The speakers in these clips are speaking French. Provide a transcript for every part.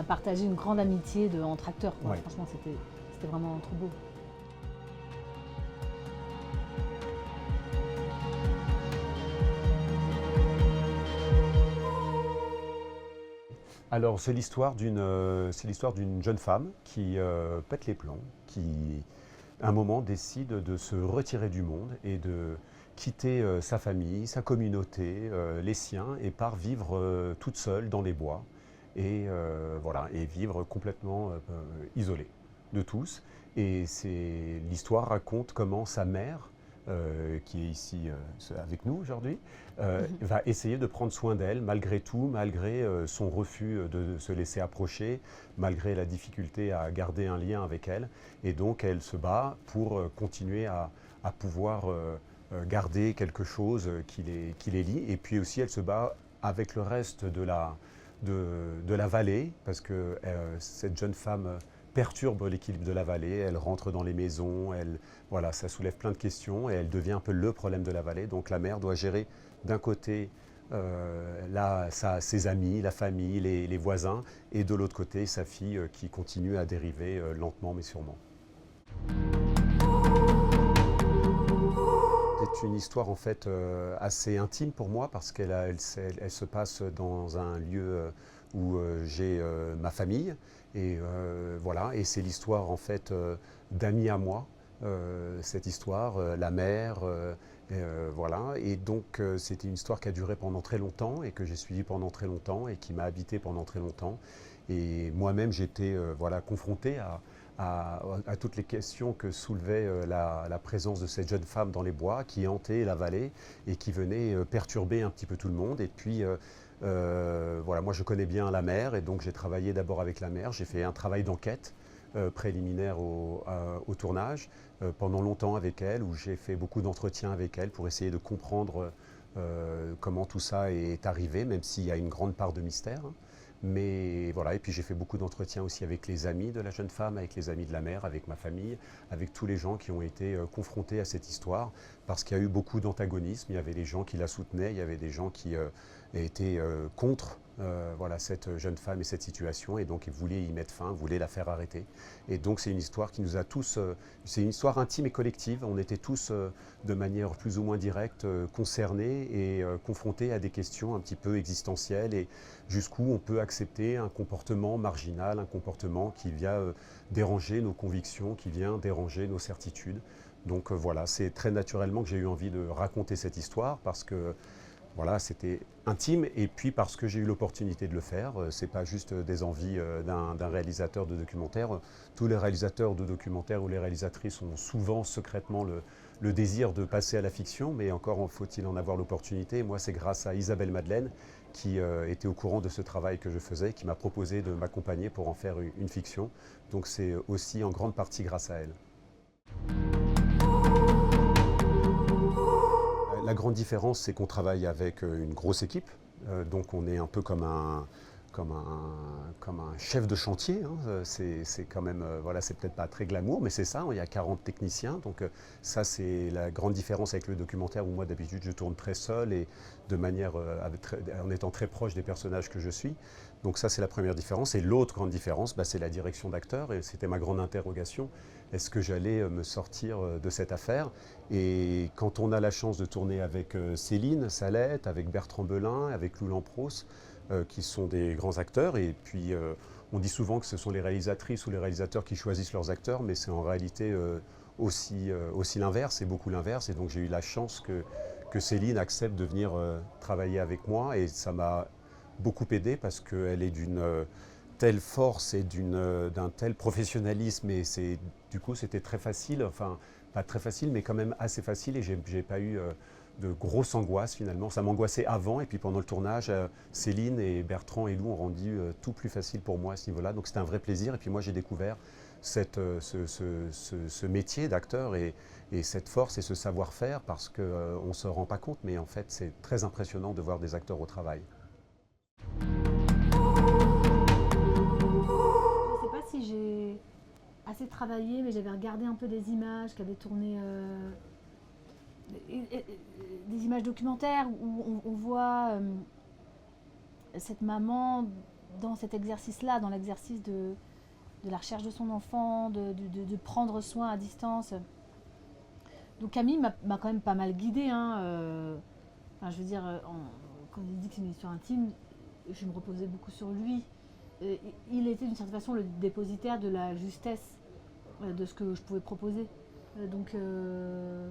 partagé une grande amitié entre acteurs, quoi. Ouais. Franchement, c'était vraiment trop beau. Alors, c'est l'histoire d'une jeune femme qui pète les plombs, qui, à un moment, décide de se retirer du monde et de quitter sa famille, sa communauté, les siens, et part vivre toute seule dans les bois voilà, et vivre complètement isolée de tous. Et l'histoire raconte comment sa mère, qui est ici avec nous aujourd'hui, va essayer de prendre soin d'elle malgré tout, malgré son refus de se laisser approcher, malgré la difficulté à garder un lien avec elle. Et donc elle se bat pour continuer à pouvoir garder quelque chose qui les lie. Et puis aussi elle se bat avec le reste de la vallée, parce que cette jeune femme perturbe l'équilibre de la vallée, elle rentre dans les maisons, voilà, ça soulève plein de questions et elle devient un peu le problème de la vallée. Donc la mère doit gérer d'un côté ses amis, la famille, les voisins, et de l'autre côté sa fille qui continue à dériver lentement mais sûrement. C'est une histoire en fait assez intime pour moi parce elle se passe dans un lieu où j'ai ma famille et voilà, et c'est l'histoire en fait d'amis à moi, cette histoire, la mère, voilà, et donc c'était une histoire qui a duré pendant très longtemps et que j'ai suivie pendant très longtemps et qui m'a habité pendant très longtemps, et moi-même j'étais voilà, confronté à toutes les questions que soulevait la présence de cette jeune femme dans les bois qui hantait la vallée et qui venait perturber un petit peu tout le monde. Et puis voilà, moi je connais bien la mère et donc j'ai travaillé d'abord avec la mère, j'ai fait un travail d'enquête préliminaire au tournage pendant longtemps avec elle, où j'ai fait beaucoup d'entretiens avec elle pour essayer de comprendre comment tout ça est arrivé, même s'il y a une grande part de mystère, hein. Mais voilà, et puis j'ai fait beaucoup d'entretiens aussi avec les amis de la jeune femme, avec les amis de la mère, avec ma famille, avec tous les gens qui ont été confrontés à cette histoire, parce qu'il y a eu beaucoup d'antagonisme. Il y avait des gens qui la soutenaient, il y avait des gens qui étaient contre voilà, cette jeune femme et cette situation, et donc ils voulaient y mettre fin, voulaient la faire arrêter. Et donc c'est une histoire qui nous a tous, c'est une histoire intime et collective. On était tous de manière plus ou moins directe concernés et confrontés à des questions un petit peu existentielles, et jusqu'où on peut accepter un comportement marginal, un comportement qui vient déranger nos convictions, qui vient déranger nos certitudes. Donc voilà, c'est très naturellement que j'ai eu envie de raconter cette histoire, parce que voilà, c'était intime, et puis parce que j'ai eu l'opportunité de le faire. C'est pas juste des envies d'un réalisateur de documentaire. Tous les réalisateurs de documentaires ou les réalisatrices ont souvent secrètement le désir de passer à la fiction, mais encore faut-il en avoir l'opportunité. Moi, c'est grâce à Isabelle Madeleine, qui était au courant de ce travail que je faisais, qui m'a proposé de m'accompagner pour en faire une fiction. Donc c'est aussi en grande partie grâce à elle. La grande différence, c'est qu'on travaille avec une grosse équipe, donc on est un peu comme un chef de chantier, hein. C'est quand même, voilà, c'est peut-être pas très glamour, mais c'est ça, hein. Il y a 40 techniciens, donc ça c'est la grande différence avec le documentaire, où moi d'habitude je tourne très seul et de manière, en étant très proche des personnages que je suis. Donc ça c'est la première différence. Et l'autre grande différence, bah, c'est la direction d'acteur, et c'était ma grande interrogation. Est-ce que j'allais me sortir de cette affaire? Et quand on a la chance de tourner avec Céline Salette, avec Bertrand Belin, avec Lou Lampros, qui sont des grands acteurs, et puis on dit souvent que ce sont les réalisatrices ou les réalisateurs qui choisissent leurs acteurs, mais c'est en réalité aussi l'inverse, et beaucoup l'inverse. Et donc j'ai eu la chance que Céline accepte de venir travailler avec moi, et ça m'a beaucoup aidé parce qu'elle est d'une telle force et d'un tel professionnalisme, et du coup c'était très facile, enfin pas très facile mais quand même assez facile, et j'ai pas eu de grosses angoisses finalement. Ça m'angoissait avant, et puis pendant le tournage, Céline et Bertrand et Lou ont rendu tout plus facile pour moi à ce niveau-là, donc c'était un vrai plaisir. Et puis moi j'ai découvert ce métier d'acteur, et cette force et ce savoir-faire, parce qu'on ne se rend pas compte, mais en fait c'est très impressionnant de voir des acteurs au travail. Je sais pas si j'ai assez travaillé, mais j'avais regardé un peu des images qu'avait tournées, des images documentaires où on voit cette maman dans cet exercice-là, dans l'exercice de la recherche de son enfant, de prendre soin à distance. Donc Camille m'a quand même pas mal guidée. Hein, enfin, je veux dire, quand il dit que c'est une histoire intime, je me reposais beaucoup sur lui. Il était d'une certaine façon le dépositaire de la justesse de ce que je pouvais proposer. Donc je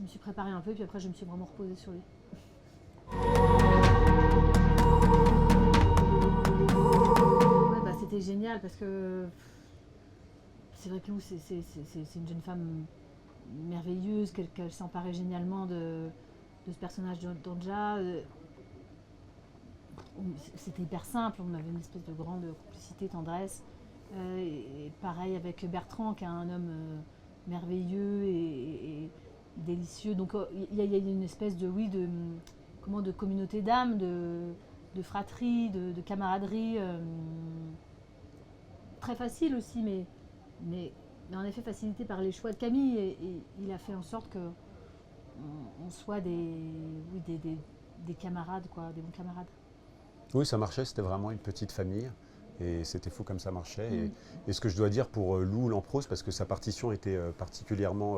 me suis préparée un peu, puis après je me suis vraiment reposée sur lui. Ouais, bah, c'était génial parce que c'est vrai que Lou, c'est une jeune femme merveilleuse, qu'elle s'emparait génialement de ce personnage d'Anja. C'était hyper simple, on avait une espèce de grande complicité, tendresse. Et pareil avec Bertrand, qui est un homme merveilleux et délicieux. Donc il y a une espèce de, oui, de communauté d'âme, de fratrie, de camaraderie. Très facile aussi, mais en effet facilité par les choix de Camille. Et il a fait en sorte que on soit des camarades, quoi, des bons camarades. Oui, ça marchait, c'était vraiment une petite famille. Et c'était fou comme ça marchait. Mm. Et ce que je dois dire pour Lou Lamprose, parce que sa partition était particulièrement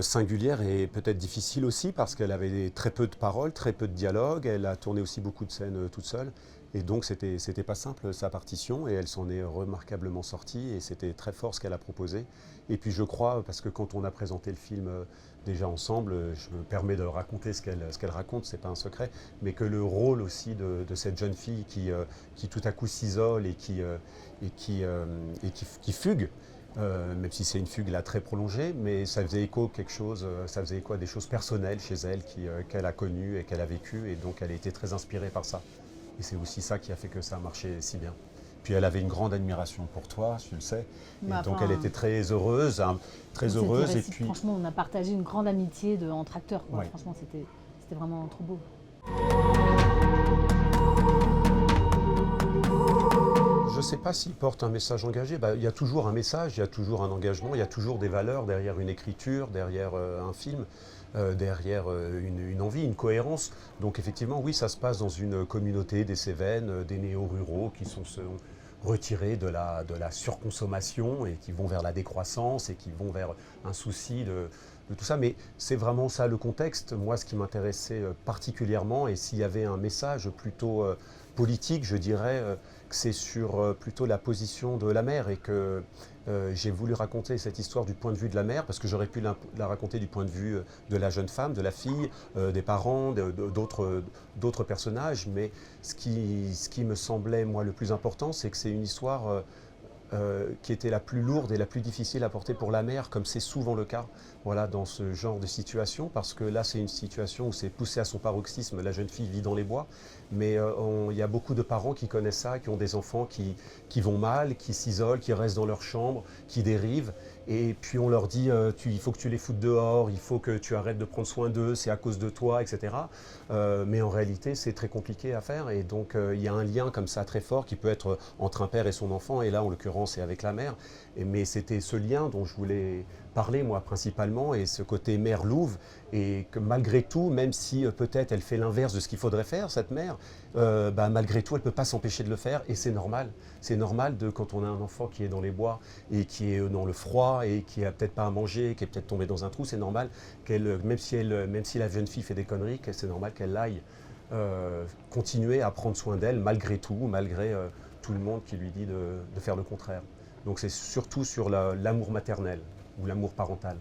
singulière et peut-être difficile aussi, parce qu'elle avait très peu de paroles, très peu de dialogue. Elle a tourné aussi beaucoup de scènes toute seule. Et donc c'était pas simple sa partition, et elle s'en est remarquablement sortie, et c'était très fort ce qu'elle a proposé. Et puis je crois, parce que quand on a présenté le film déjà ensemble, je me permets de raconter ce qu'elle raconte, c'est pas un secret, mais que le rôle aussi de cette jeune fille qui tout à coup s'isole et qui fugue, même si c'est une fugue là très prolongée, mais ça faisait écho quelque chose, ça faisait écho à des choses personnelles chez elle qu'elle a connues et qu'elle a vécues, et donc elle a été très inspirée par ça. Et c'est aussi ça qui a fait que ça a marché si bien. Puis elle avait une grande admiration pour toi, tu le sais. Et Bah, donc enfin, elle était très heureuse, hein, très heureuse. Et puis, franchement, on a partagé une grande amitié entre acteurs. Quoi. ouais. Franchement, c'était vraiment trop beau. Je ne sais pas s'il porte un message engagé. Bah, il y a toujours un message, il y a toujours un engagement, il y a toujours des valeurs derrière une écriture, derrière un film, derrière une envie, une cohérence. Donc effectivement, oui, ça se passe dans une communauté des Cévennes, des néo-ruraux qui sont retirés de la surconsommation et qui vont vers la décroissance et qui vont vers un souci de tout ça. Mais c'est vraiment ça le contexte. Moi, ce qui m'intéressait particulièrement, et s'il y avait un message plutôt politique, je dirais que c'est sur plutôt la position de la mère, et que j'ai voulu raconter cette histoire du point de vue de la mère, parce que j'aurais pu la raconter du point de vue de la jeune femme, de la fille, des parents, d'autres personnages, mais ce qui me semblait, moi, le plus important, c'est que c'est une histoire qui était la plus lourde et la plus difficile à porter pour la mère, comme c'est souvent le cas, voilà, dans ce genre de situation, parce que là c'est une situation où c'est poussé à son paroxysme, la jeune fille vit dans les bois, mais il y a beaucoup de parents qui connaissent ça, qui ont des enfants qui vont mal, qui s'isolent, qui restent dans leur chambre, qui dérivent, et puis on leur dit il faut que tu les foutes dehors, il faut que tu arrêtes de prendre soin d'eux, c'est à cause de toi, etc. Mais en réalité c'est très compliqué à faire, et donc il y a un lien comme ça très fort qui peut être entre un père et son enfant, et là en l'occurrence c'est avec la mère, mais c'était ce lien dont je voulais parler moi principalement, et ce côté mère louve, et que malgré tout, même si peut-être elle fait l'inverse de ce qu'il faudrait faire, cette mère, malgré tout elle ne peut pas s'empêcher de le faire, et c'est normal. C'est normal quand on a un enfant qui est dans les bois et qui est dans le froid et qui n'a peut-être pas à manger, qui est peut-être tombé dans un trou, c'est normal qu'elle, même si la jeune fille fait des conneries, c'est normal qu'elle aille continuer à prendre soin d'elle malgré tout, malgré tout le monde qui lui dit de faire le contraire. Donc c'est surtout sur l'amour maternel ou l'amour parental.